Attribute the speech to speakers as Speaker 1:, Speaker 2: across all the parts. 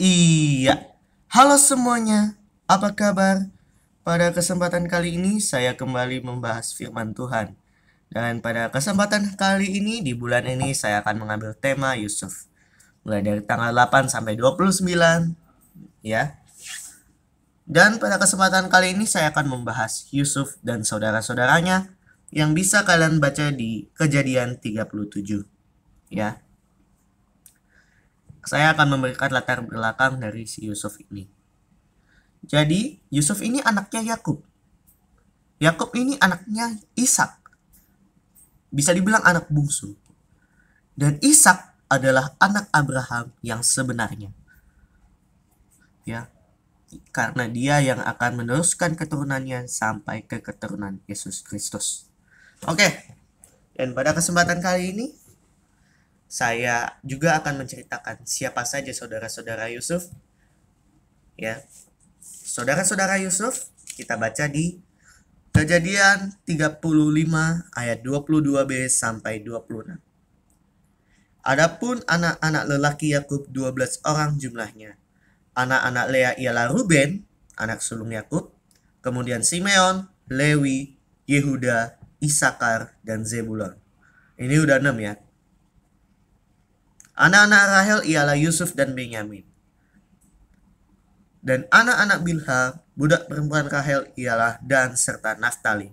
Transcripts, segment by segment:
Speaker 1: Iya, halo semuanya, apa kabar? Pada kesempatan kali ini saya kembali membahas firman Tuhan. Dan pada kesempatan kali ini, di bulan ini saya akan mengambil tema Yusuf. Mulai dari tanggal 8 sampai 29, ya. Dan pada kesempatan kali ini saya akan membahas Yusuf dan saudara-saudaranya yang bisa kalian baca di Kejadian 37, ya. Saya akan memberikan latar belakang dari si Yusuf ini. Jadi, Yusuf ini anaknya Yakub. Yakub ini anaknya Ishak. Bisa dibilang anak bungsu. Dan Ishak adalah anak Abraham yang sebenarnya. Ya, karena dia yang akan meneruskan keturunannya sampai ke keturunan Yesus Kristus. Oke. Dan pada kesempatan kali ini saya juga akan menceritakan siapa saja saudara-saudara Yusuf. Ya. Saudara-saudara Yusuf kita baca di Kejadian 35 ayat 22b sampai 26. Adapun anak-anak lelaki Yakub 12 orang jumlahnya. Anak-anak Lea ialah Ruben, anak sulung Yakub, kemudian Simeon, Lewi, Yehuda, Isakar, dan Zebulon. Ini udah 6 ya. Anak-anak Rahel ialah Yusuf dan Benyamin. Dan anak-anak Bilha, budak perempuan Rahel ialah Dan serta Naftali.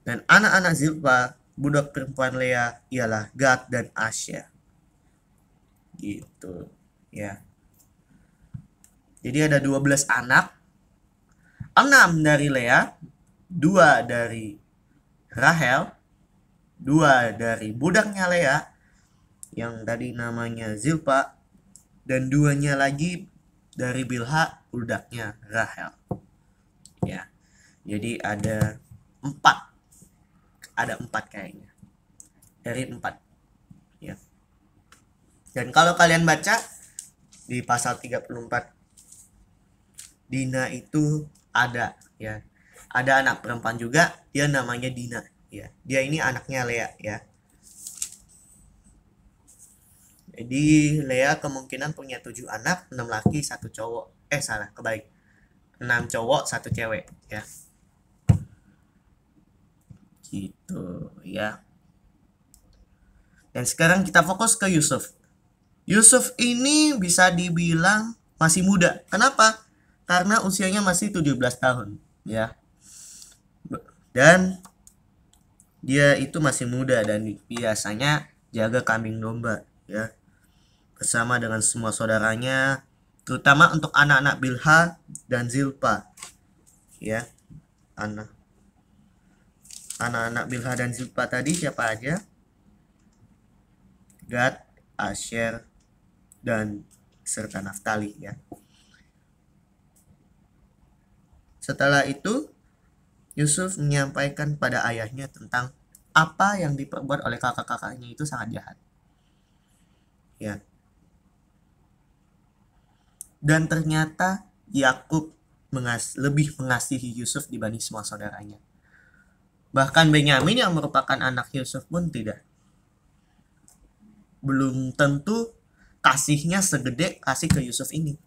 Speaker 1: Dan anak-anak Zilpa, budak perempuan Lea ialah Gad dan Asher. Gitu, ya. Jadi ada 12 anak, 6 dari Lea, 2 dari Rahel, 2 dari budaknya Lea, yang tadi namanya Zilpa, dan 2-nya lagi dari Bilha, budaknya Rahel. Ya, jadi ada 4. Ada 4 kayaknya. Dari 4. Ya. Dan kalau kalian baca di pasal 34, Dina itu ada ya. Ada anak perempuan juga, dia namanya Dina ya. Dia ini anaknya Lea ya. Jadi Lea kemungkinan punya 7 anak, 6 laki, 1 cowok. Salah, kebalik. 6 cowok, 1 cewek ya. Gitu ya. Dan sekarang kita fokus ke Yusuf. Yusuf ini bisa dibilang masih muda. Kenapa? Karena usianya masih 17 tahun ya. Dan dia itu masih muda dan biasanya jaga kambing domba ya. Bersama dengan semua saudaranya, terutama untuk anak-anak Bilha dan Zilpa. Ya. Anak-anak Bilha dan Zilpa tadi siapa aja? Gad, Asher, dan serta Naftali ya. Setelah itu Yusuf menyampaikan pada ayahnya tentang apa yang diperbuat oleh kakak-kakaknya itu sangat jahat. Ya. Dan ternyata Yakub lebih mengasihi Yusuf dibanding semua saudaranya. Bahkan Benyamin yang merupakan anak Yusuf pun tidak. Belum tentu kasihnya segede kasih ke Yusuf ini.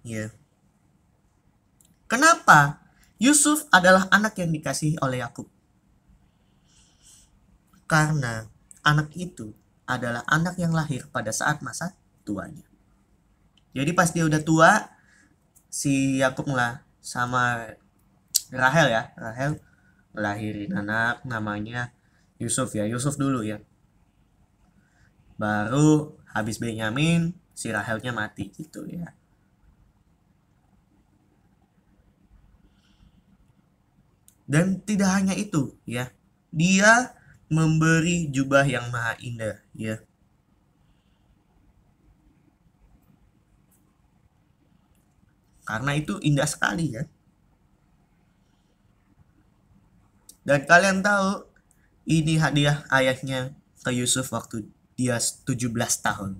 Speaker 1: Ya. Kenapa? Yusuf adalah anak yang dikasihi oleh Yakub. Karena anak itu adalah anak yang lahir pada saat masa tuanya. Jadi pas dia udah tua, si Yakub lah sama Rahel ya. Rahel melahirin anak namanya Yusuf ya. Yusuf dulu ya. Baru habis Benyamin, si Rahelnya mati gitu ya. Dan tidak hanya itu ya. Dia memberi jubah yang maha indah ya. Karena itu indah sekali ya. Dan kalian tahu ini hadiah ayahnya ke Yusuf waktu dia 17 tahun.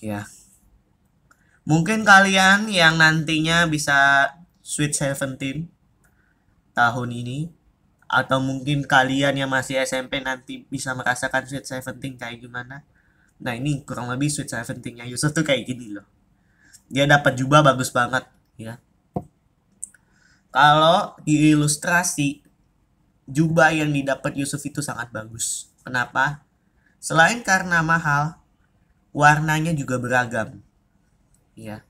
Speaker 1: Ya. Mungkin kalian yang nantinya bisa Sweet 17 tahun ini, atau mungkin kalian yang masih SMP nanti bisa merasakan Sweet 17 kayak gimana. Nah ini kurang lebih Sweet Seventeen-nya Yusuf tuh kayak gini loh. Dia dapat jubah bagus banget ya. Kalau di ilustrasi, jubah yang didapat Yusuf itu sangat bagus. Kenapa? Selain karena mahal, warnanya juga beragam. Ya.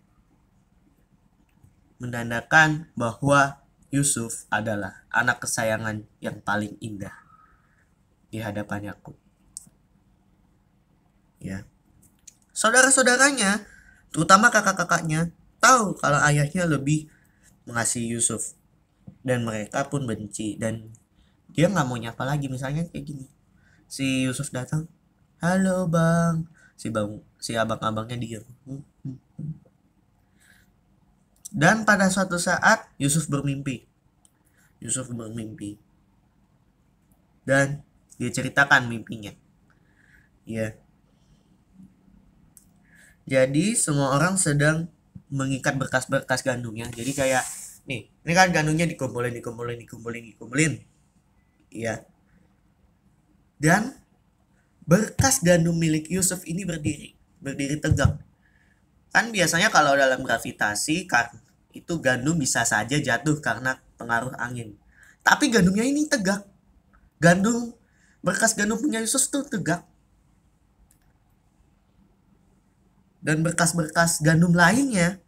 Speaker 1: Menandakan bahwa Yusuf adalah anak kesayangan yang paling indah di hadapan Yakub. Ya. Saudara-saudaranya, terutama kakak-kakaknya, tahu kalau ayahnya lebih mengasihi Yusuf. Dan mereka pun benci. Dan dia nggak mau nyapa lagi. Misalnya kayak gini. Si Yusuf datang. Halo bang. Si abang-abangnya diam. Dan pada suatu saat Yusuf bermimpi. Dan dia ceritakan mimpinya. Ya. Jadi semua orang sedang mengikat berkas-berkas gandumnya. Jadi kayak nih, ini kan gandumnya dikumpulin. Iya. Dan berkas gandum milik Yusuf ini berdiri tegak. Kan biasanya kalau dalam gravitasi kan itu gandum bisa saja jatuh karena pengaruh angin. Tapi gandumnya ini tegak. Berkas gandum punya Yusuf tuh tegak. Dan berkas-berkas gandum lainnya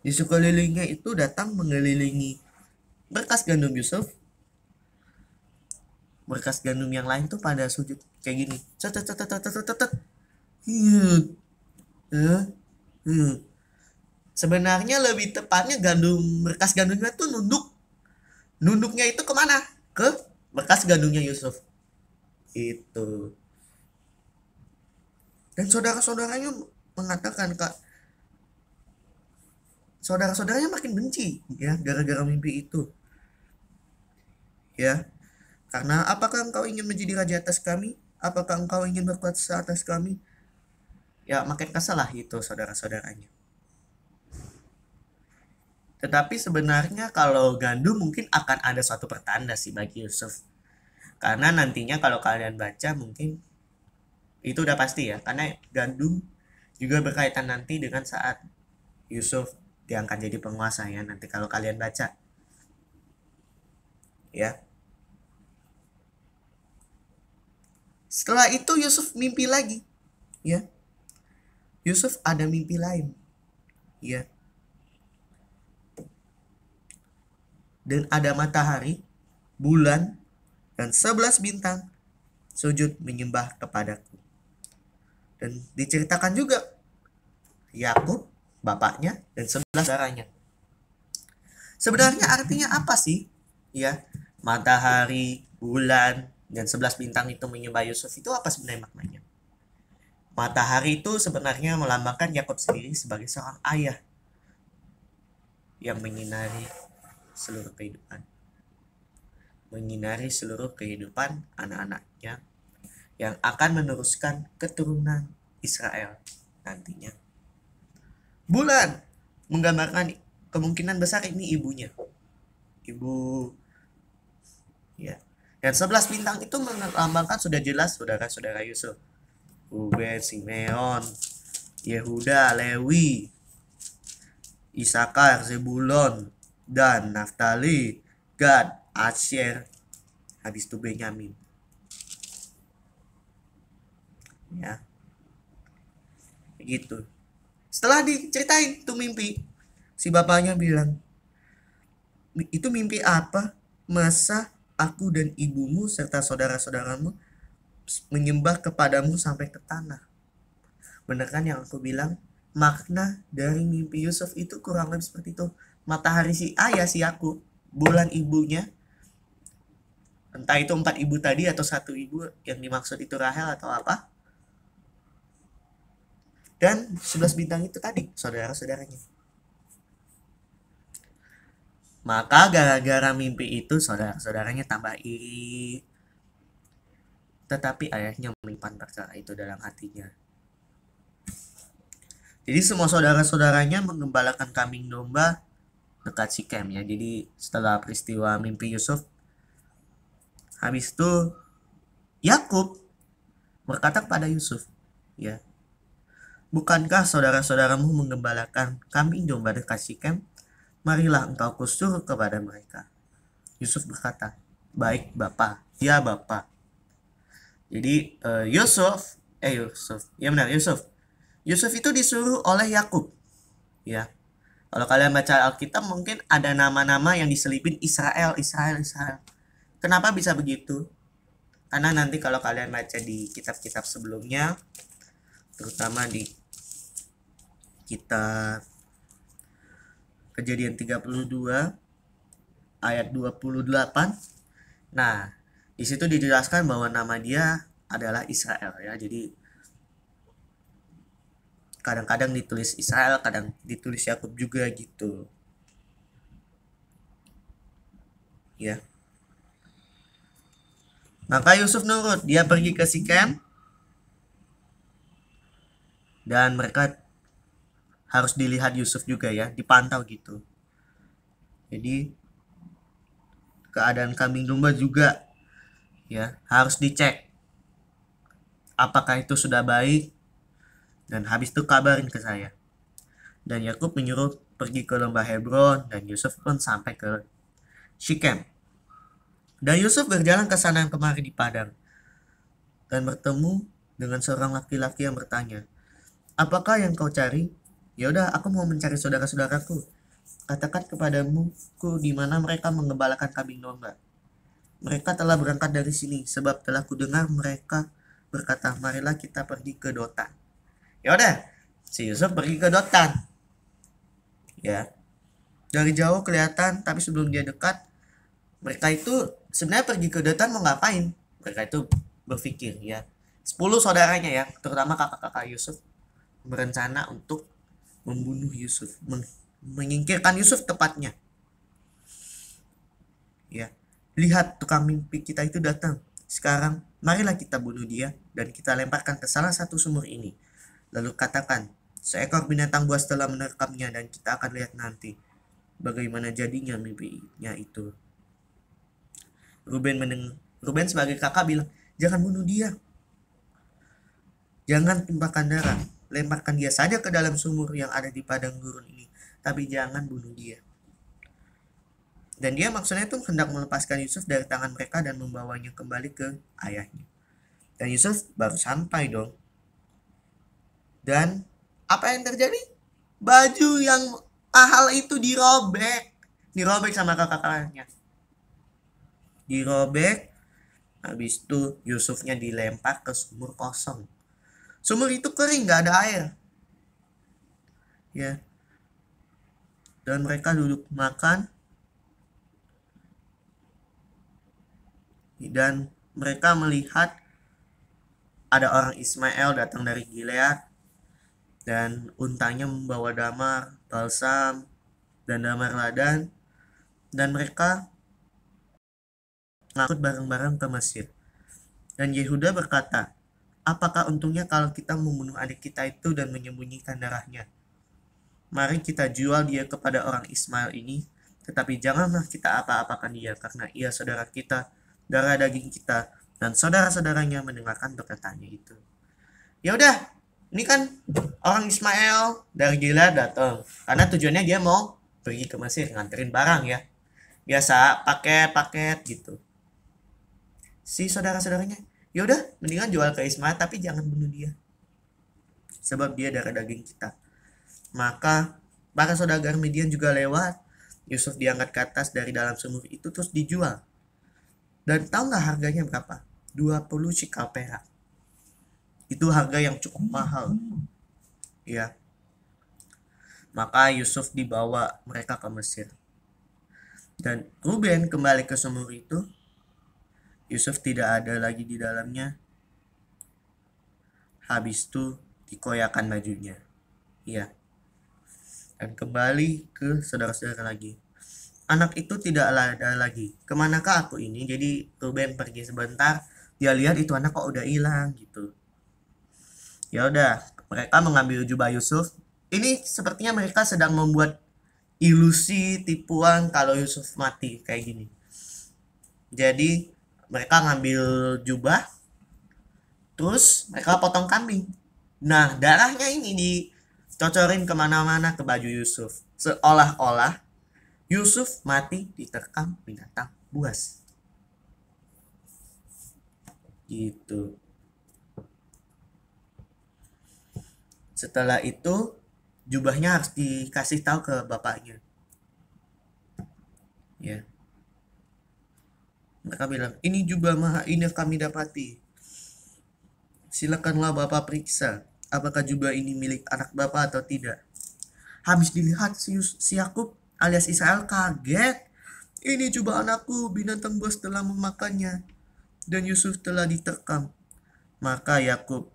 Speaker 1: di sekelilingnya itu datang mengelilingi berkas gandum Yusuf. Berkas gandum yang lain tuh pada sujud kayak gini. Sebenarnya lebih tepatnya berkas gandumnya tuh nunduk. Nunduknya itu kemana? Ke bekas gandumnya Yusuf. Itu. Dan saudara-saudaranya mengatakan, Kak, saudara-saudaranya makin benci ya gara-gara mimpi itu. Ya. Karena apakah engkau ingin menjadi raja atas kami? Apakah engkau ingin berkuasa atas kami? Ya makin kesal lah itu saudara-saudaranya. Tetapi sebenarnya kalau gandum mungkin akan ada suatu pertanda sih bagi Yusuf. Karena nantinya kalau kalian baca mungkin itu udah pasti ya. Karena gandum juga berkaitan nanti dengan saat Yusuf diangkat jadi penguasa ya. Nanti kalau kalian baca. Ya. Setelah itu Yusuf mimpi lagi. Ya. Yusuf ada mimpi lain. Ya. Dan ada matahari, bulan, dan 11 bintang sujud menyembah kepadaku. Dan diceritakan juga Yakub, bapaknya, dan 11 saudaranya. Sebenarnya artinya apa sih? Ya, matahari, bulan, dan 11 bintang itu menyembah Yusuf itu apa sebenarnya maknanya? Matahari itu sebenarnya melambangkan Yakub sendiri sebagai seorang ayah yang menyinari seluruh kehidupan anak-anaknya yang akan meneruskan keturunan Israel nantinya. Bulan menggambarkan kemungkinan besar ini ibunya. Ibu ya. Dan 11 bintang itu melambangkan sudah jelas saudara-saudara Yusuf. Ruben, Simeon, Yehuda, Lewi, Isakar, Zebulon, dan Naftali, Gad, Asher, habis itu Benyamin. Ya. Begitu. Setelah diceritain tuh mimpi, si bapaknya bilang, "Itu mimpi apa? Masa aku dan ibumu serta saudara-saudaramu menyembah kepadamu sampai ke tanah?" Bener kan yang aku bilang? Makna dari mimpi Yusuf itu kurang lebih seperti itu. Matahari si ayah si Yakub, bulan ibunya, entah itu 4 ibu tadi atau 1 ibu yang dimaksud itu Rahel atau apa, dan 11 bintang itu tadi saudara-saudaranya. Maka gara-gara mimpi itu saudara-saudaranya tambah iri, tetapi ayahnya menyimpan perkara itu dalam hatinya. Jadi semua saudara-saudaranya mengembalakan kambing domba dekat Sikem ya. Jadi setelah peristiwa mimpi Yusuf, habis itu Yakub berkata kepada Yusuf, ya, Bukankah saudara-saudaramu menggembalakan kambing domba dekat Sikem? Marilah engkau kusuruh kepada mereka. Yusuf berkata, baik Bapa, ya Bapa. Jadi Yusuf. Yusuf itu disuruh oleh Yakub. Ya, kalau kalian baca Alkitab mungkin ada nama-nama yang diselipin Israel. Kenapa bisa begitu? Karena nanti kalau kalian baca di kitab-kitab sebelumnya, terutama di kitab Kejadian 32 ayat 28. Nah, di situ dijelaskan bahwa nama dia adalah Israel ya. Jadi kadang-kadang ditulis Israel, kadang ditulis Yakub juga gitu. Ya. Maka Yusuf nurut, dia pergi ke Sikem dan mereka harus dilihat Yusuf juga ya, dipantau gitu. Jadi keadaan kambing domba juga ya harus dicek apakah itu sudah baik, dan habis itu kabarin ke saya. Dan Yakub menyuruh pergi ke lembah Hebron dan Yusuf pun sampai ke Sikem. Dan Yusuf berjalan ke sana dan kemari di padang dan bertemu dengan seorang laki-laki yang bertanya, apakah yang kau cari? Ya udah, aku mau mencari saudara-saudaraku. Katakan kepadamu di mana mereka mengembalakan kambing domba. Mereka telah berangkat dari sini, sebab telah kudengar mereka berkata, marilah kita pergi ke Dotan. Ya udah, si Yusuf pergi ke Dotan. Ya, dari jauh kelihatan, tapi sebelum dia dekat, mereka itu sebenarnya pergi ke Dotan mau ngapain? Mereka itu berpikir ya, 10 saudaranya ya, terutama kakak-kakak Yusuf, berencana untuk membunuh Yusuf, menyingkirkan Yusuf tepatnya. Ya, lihat tukang mimpi kita itu datang. Sekarang marilah kita bunuh dia dan kita lemparkan ke salah satu sumur ini. Lalu katakan, seekor binatang buas telah menerkamnya dan kita akan lihat nanti bagaimana jadinya mimpinya itu. Ruben sebagai kakak bilang, jangan bunuh dia. Jangan tumpahkan darah. Lemparkan dia saja ke dalam sumur yang ada di padang gurun ini. Tapi jangan bunuh dia. Dan dia maksudnya itu hendak melepaskan Yusuf dari tangan mereka dan membawanya kembali ke ayahnya. Dan Yusuf baru sampai dong. Dan apa yang terjadi? Baju yang mahal itu dirobek. Dirobek sama kakak-kakaknya. Dirobek. Habis itu Yusufnya dilempar ke sumur kosong. Sumur itu kering, gak ada air. Ya. Dan mereka duduk makan. Dan mereka melihat ada orang Ismail datang dari Gilead. Dan untanya membawa damar, balsam, dan damar ladan. Dan mereka ngangkut bareng-bareng ke Mesir. Dan Yehuda berkata, apakah untungnya kalau kita membunuh adik kita itu dan menyembunyikan darahnya? Mari kita jual dia kepada orang Ismail ini, tetapi janganlah kita apa-apakan dia, karena ia saudara kita, darah daging kita, dan saudara-saudaranya mendengarkan perkataannya itu. Ya udah, ini kan orang Ismail dari Gilead datang, karena tujuannya dia mau pergi ke Mesir nganterin barang ya, biasa paket-paket gitu. Si saudara-saudaranya, ya udah, mendingan jual ke Ismail, tapi jangan bunuh dia, sebab dia darah daging kita. Maka para saudagar Midian juga lewat. Yusuf diangkat ke atas dari dalam sumur itu terus dijual. Dan tahu nggak harganya berapa? 20 shikal perak. Itu harga yang cukup mahal. Ya. Maka Yusuf dibawa mereka ke Mesir. Dan Ruben kembali ke sumur itu. Yusuf tidak ada lagi di dalamnya. Habis itu dikoyakan bajunya. Ya. Dan kembali ke saudara-saudara lagi. Anak itu tidak ada lagi. Kemanakah aku ini? Jadi Ruben pergi sebentar. Dia lihat itu anak kok udah hilang gitu. Ya udah, mereka mengambil jubah Yusuf. Ini sepertinya mereka sedang membuat ilusi tipuan kalau Yusuf mati kayak gini. Jadi mereka ngambil jubah, terus mereka potong kambing. Nah, darahnya ini dicocorin kemana-mana ke baju Yusuf. Seolah-olah Yusuf mati diterkam binatang buas. Gitu. Setelah itu jubahnya harus dikasih tahu ke bapaknya. Ya. Mereka bilang, ini jubah maha indah kami dapati. Silakanlah bapak periksa. Apakah jubah ini milik anak bapak atau tidak. Habis dilihat si Yakub alias Israel kaget. Ini jubah anakku, binatang buas telah memakannya. Dan Yusuf telah diterkam. Maka Yakub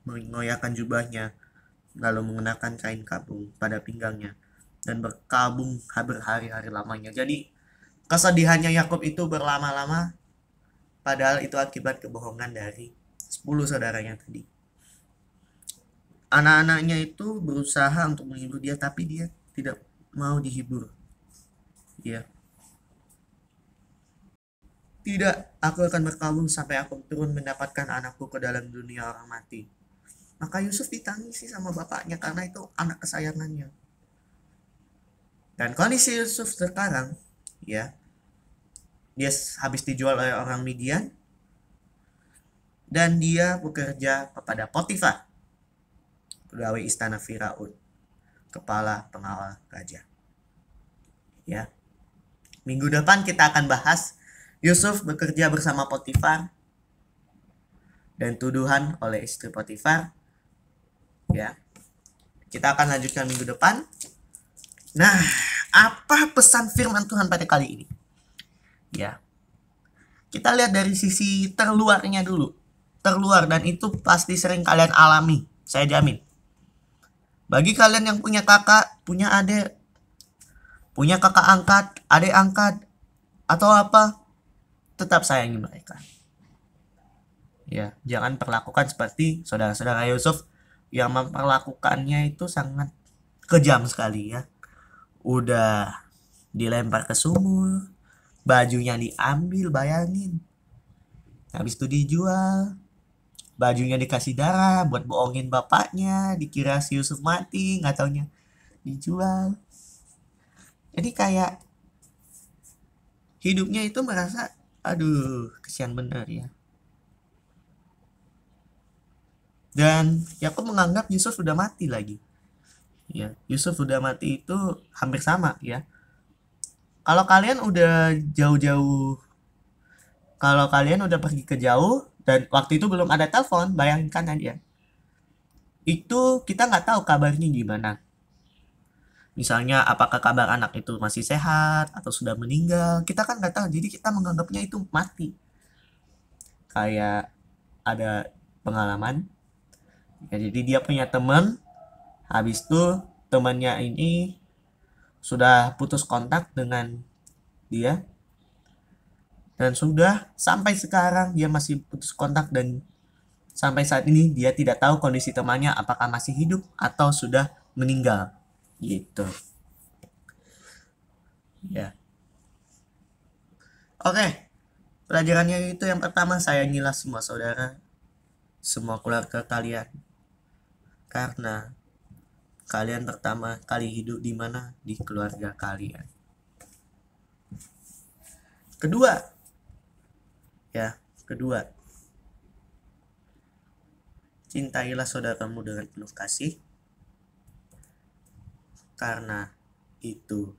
Speaker 1: mengoyakkan jubahnya, lalu mengenakan kain kabung pada pinggangnya, dan berkabung berhari-hari lamanya. Jadi kesedihannya Yakub itu berlama-lama, padahal itu akibat kebohongan dari 10 saudaranya tadi. Anak-anaknya itu berusaha untuk menghibur dia, tapi dia tidak mau dihibur. Ya. Tidak, aku akan berkabung sampai aku turun mendapatkan anakku ke dalam dunia orang mati. Maka Yusuf ditangisi sama bapaknya karena itu anak kesayangannya. Dan kondisi Yusuf sekarang, ya, dia habis dijual oleh orang Midian, dan dia bekerja kepada Potifar, pegawai istana Firaun, kepala pengawal raja. Ya, minggu depan kita akan bahas Yusuf bekerja bersama Potifar dan tuduhan oleh istri Potifar. Ya, kita akan lanjutkan minggu depan. Nah, apa pesan firman Tuhan pada kali ini? Ya, kita lihat dari sisi terluarnya dulu. Terluar, dan itu pasti sering kalian alami, saya jamin. Bagi kalian yang punya kakak, punya adik, punya kakak angkat, adik angkat, atau apa, tetap sayangi mereka. Ya, jangan perlakukan seperti saudara-saudara Yusuf yang memperlakukannya itu sangat kejam sekali ya. Udah dilempar ke sumur, bajunya diambil, bayangin. Habis itu dijual, bajunya dikasih darah buat bohongin bapaknya, dikira si Yusuf mati, nggak taunya dijual. Jadi kayak hidupnya itu merasa, aduh, kesian bener ya. Dan Yakub menganggap Yusuf sudah mati lagi. Ya, Yusuf sudah mati itu hampir sama ya. Kalau kalian udah jauh-jauh, kalau kalian udah pergi ke jauh dan waktu itu belum ada telepon, bayangkan aja. Itu kita nggak tahu kabarnya gimana. Misalnya apakah kabar anak itu masih sehat atau sudah meninggal, kita kan nggak tahu. Jadi kita menganggapnya itu mati. Kayak ada pengalaman. Ya, jadi dia punya teman, habis itu temannya ini sudah putus kontak dengan dia, dan sudah sampai sekarang dia masih putus kontak, dan sampai saat ini dia tidak tahu kondisi temannya apakah masih hidup atau sudah meninggal gitu ya. Oke, pelajarannya itu yang pertama, sayangilah semua saudara, semua keluarga kalian, karena kalian pertama kali hidup di mana? Di keluarga kalian. Kedua, cintailah saudaramu dengan penuh kasih, karena itu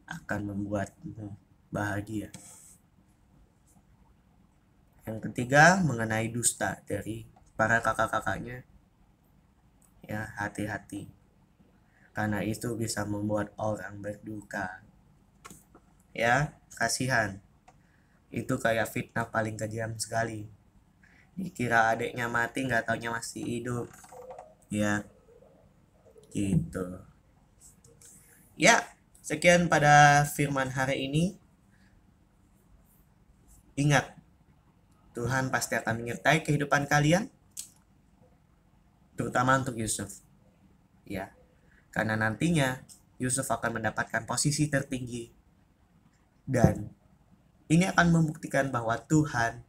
Speaker 1: akan membuatmu bahagia. Yang ketiga, mengenai dusta dari para kakak-kakaknya, ya, hati-hati, karena itu bisa membuat orang berduka. Ya, kasihan. Itu kayak fitnah paling kejam sekali. Dikira adiknya mati, nggak taunya masih hidup. Ya, gitu. Ya, sekian pada firman hari ini. Ingat, Tuhan pasti akan menyertai kehidupan kalian, terutama untuk Yusuf. Ya, karena nantinya Yusuf akan mendapatkan posisi tertinggi, dan ini akan membuktikan bahwa Tuhan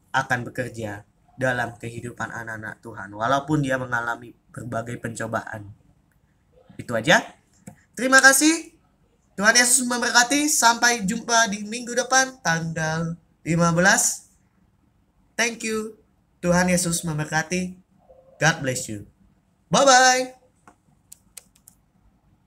Speaker 1: akan bekerja dalam kehidupan anak-anak Tuhan, walaupun dia mengalami berbagai pencobaan. Itu aja. Terima kasih. Tuhan Yesus memberkati. Sampai jumpa di minggu depan tanggal 15. Thank you. Tuhan Yesus memberkati. God bless you. Bye-bye.